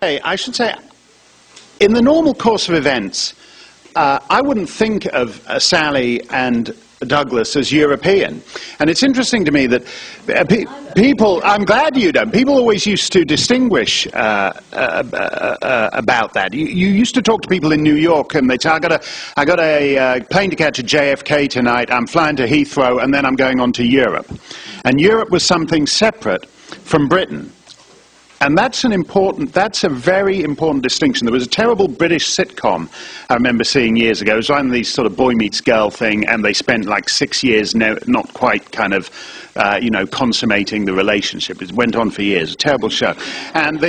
I should say, in the normal course of events, I wouldn't think of Sally and Douglas as European. And it's interesting to me that people, I'm glad you don't, people always used to distinguish about that. You used to talk to people in New York and they'd say, I got a plane to catch at JFK tonight, I'm flying to Heathrow, and then I'm going on to Europe. And Europe was something separate from Britain. And that's a very important distinction. There was a terrible British sitcom I remember seeing years ago. It was one of these sort of boy meets girl thing, and they spent like 6 years not quite kind of, consummating the relationship. It went on for years. A terrible show. And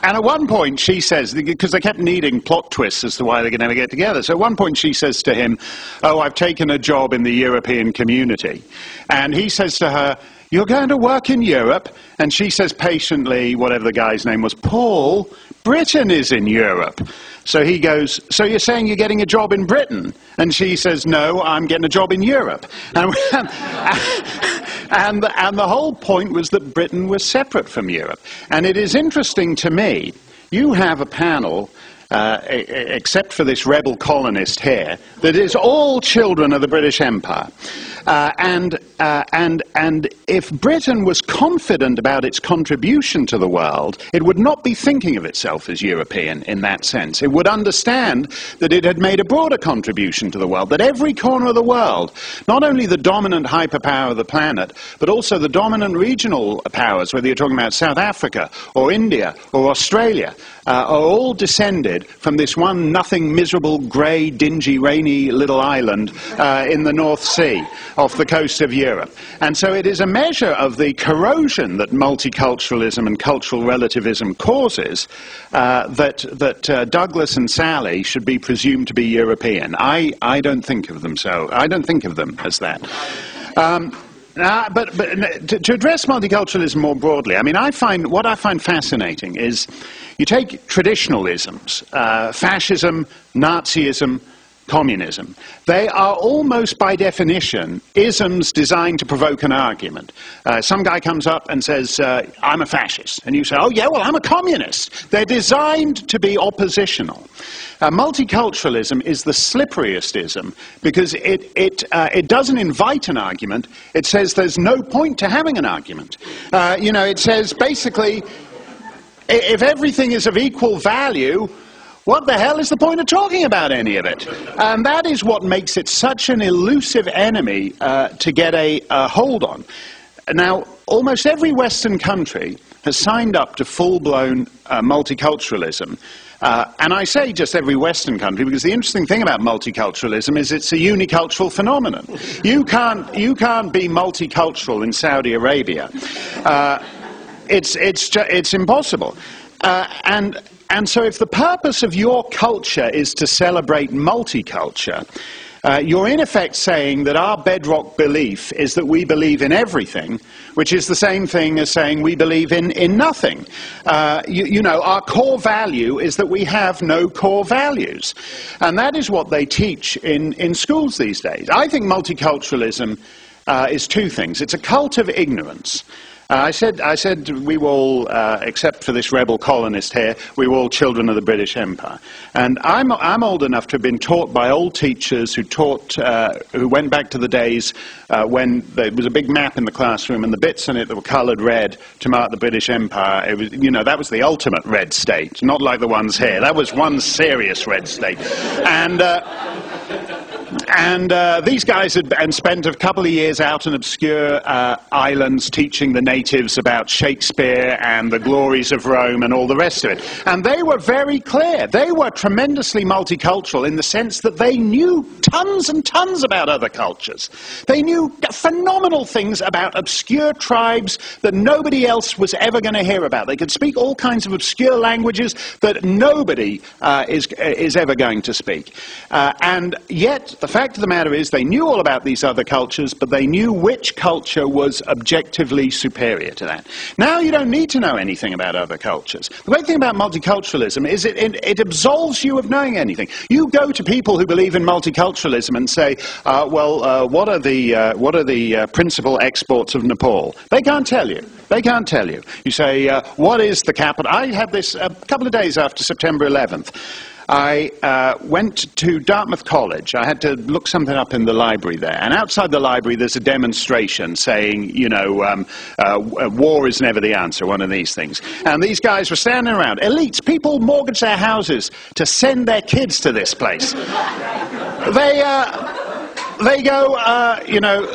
and at one point she says, because they kept needing plot twists as to why they could never get together, so at one point she says to him, "Oh, I've taken a job in the European community." And he says to her, "You're going to work in Europe?" And she says patiently, whatever the guy's name was, "Paul, Britain is in Europe." So he goes, "So you're saying you're getting a job in Britain?" And she says, "No, I'm getting a job in Europe." And the whole point was that Britain was separate from Europe. And it is interesting to me, you have a panel, except for this rebel colonist here, that is all children of the British Empire. And if Britain was confident about its contribution to the world, it would not be thinking of itself as European in that sense. It would understand that it had made a broader contribution to the world, that every corner of the world, not only the dominant hyperpower of the planet, but also the dominant regional powers, whether you're talking about South Africa or India or Australia, are all descended from this one nothing, miserable, grey, dingy, rainy little island in the North Sea off the coast of Europe. And so it is a measure of the corrosion that multiculturalism and cultural relativism causes that Douglas and Sally should be presumed to be European. I don't think of them so. I don't think of them as that. But to address multiculturalism more broadly, I mean, what I find fascinating is you take traditionalisms, fascism, Nazism, communism. They are almost by definition isms designed to provoke an argument. Some guy comes up and says, "I'm a fascist." And you say, "Oh yeah, well, I'm a communist." They're designed to be oppositional. Multiculturalism is the slipperiest ism because it doesn't invite an argument. It says there's no point to having an argument. It says basically, if everything is of equal value, what the hell is the point of talking about any of it? And that is what makes it such an elusive enemy to get a hold on. Now, almost every Western country has signed up to full-blown multiculturalism. And I say just every Western country because the interesting thing about multiculturalism is it's a unicultural phenomenon. You can't be multicultural in Saudi Arabia. It's impossible. And so if the purpose of your culture is to celebrate multiculture, you're in effect saying that our bedrock belief is that we believe in everything, which is the same thing as saying we believe in nothing. Our core value is that we have no core values. And that is what they teach in schools these days. I think multiculturalism is two things. It's a cult of ignorance. I said we were all, except for this rebel colonist here, we were all children of the British Empire. And I'm old enough to have been taught by old teachers who went back to the days when there was a big map in the classroom and the bits in it that were coloured red to mark the British Empire. It was, that was the ultimate red state, not like the ones here. That was one serious red state. And these guys had spent a couple of years out in obscure islands teaching the natives about Shakespeare and the glories of Rome and all the rest of it. And they were very clear. They were tremendously multicultural in the sense that they knew tons and tons about other cultures. They knew phenomenal things about obscure tribes that nobody else was ever going to hear about. They could speak all kinds of obscure languages that nobody is ever going to speak. And yet, the fact of the matter is they knew all about these other cultures, but they knew which culture was objectively superior to that. Now you don't need to know anything about other cultures. The great thing about multiculturalism is it absolves you of knowing anything. You go to people who believe in multiculturalism and say, what are the principal exports of Nepal? They can't tell you. They can't tell you. You say, what is the capital? I had this a couple of days after September 11th. I went to Dartmouth College. I had to look something up in the library there. And outside the library, there's a demonstration saying, you know, war is never the answer, one of these things. And these guys were standing around. Elites, people mortgage their houses to send their kids to this place. They go, you know,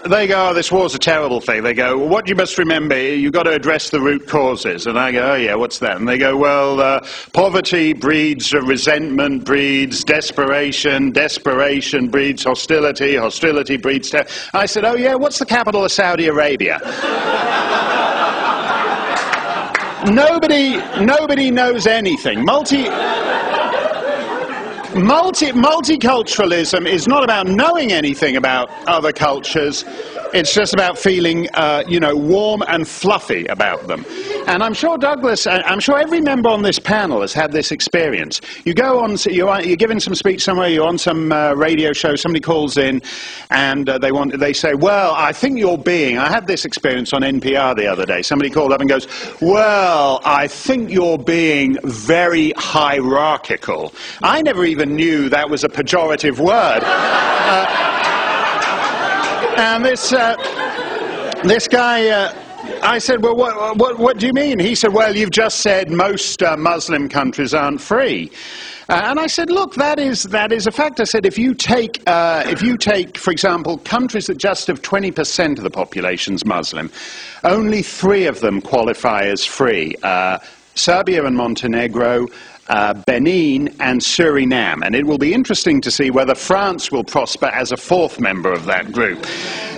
they go, oh, this war's a terrible thing. They go, well, what you must remember, you've got to address the root causes. And I go, oh yeah, what's that? And they go, well, poverty breeds resentment, breeds desperation, desperation breeds hostility, hostility breeds terror. I said, oh yeah, what's the capital of Saudi Arabia? Nobody knows anything. Multiculturalism is not about knowing anything about other cultures. It's just about feeling, you know, warm and fluffy about them. And I'm sure Douglas, I'm sure every member on this panel has had this experience. You go on, you're giving some speech somewhere, you're on some radio show, somebody calls in, and they say, well, I think you're being, I had this experience on NPR the other day. Somebody called up and goes, well, I think you're being very hierarchical. I never even knew that was a pejorative word. And this guy, I said, well, what do you mean? He said, well, you've just said most Muslim countries aren't free. And I said, look, that is a fact. I said, if you take, for example, countries that just have 20% of the population's Muslim, only 3 of them qualify as free. Serbia and Montenegro, Benin and Suriname, and it will be interesting to see whether France will prosper as a 4th member of that group.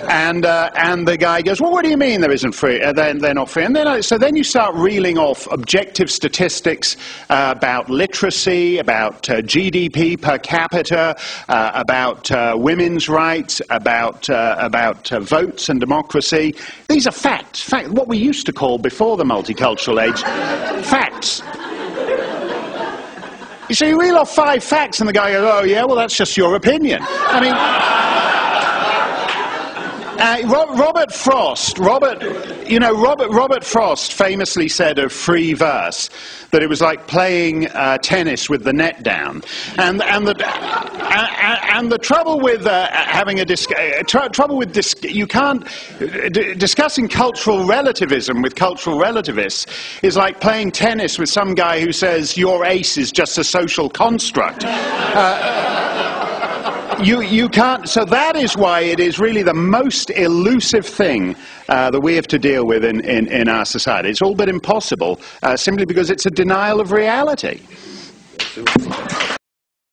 And the guy goes, well, what do you mean there isn't free? They're not free. And then so then you start reeling off objective statistics about literacy, about GDP per capita, about women's rights, about votes and democracy. These are facts. What we used to call before the multicultural age, facts. So you reel off 5 facts and the guy goes, oh yeah, well that's just your opinion. I mean, Robert Frost famously said of free verse that it was like playing tennis with the net down. And the trouble with having a you can't discussing cultural relativism with cultural relativists is like playing tennis with some guy who says your ace is just a social construct. You can't, so that is why it is really the most elusive thing that we have to deal with in our society. It's all but impossible, simply because it's a denial of reality.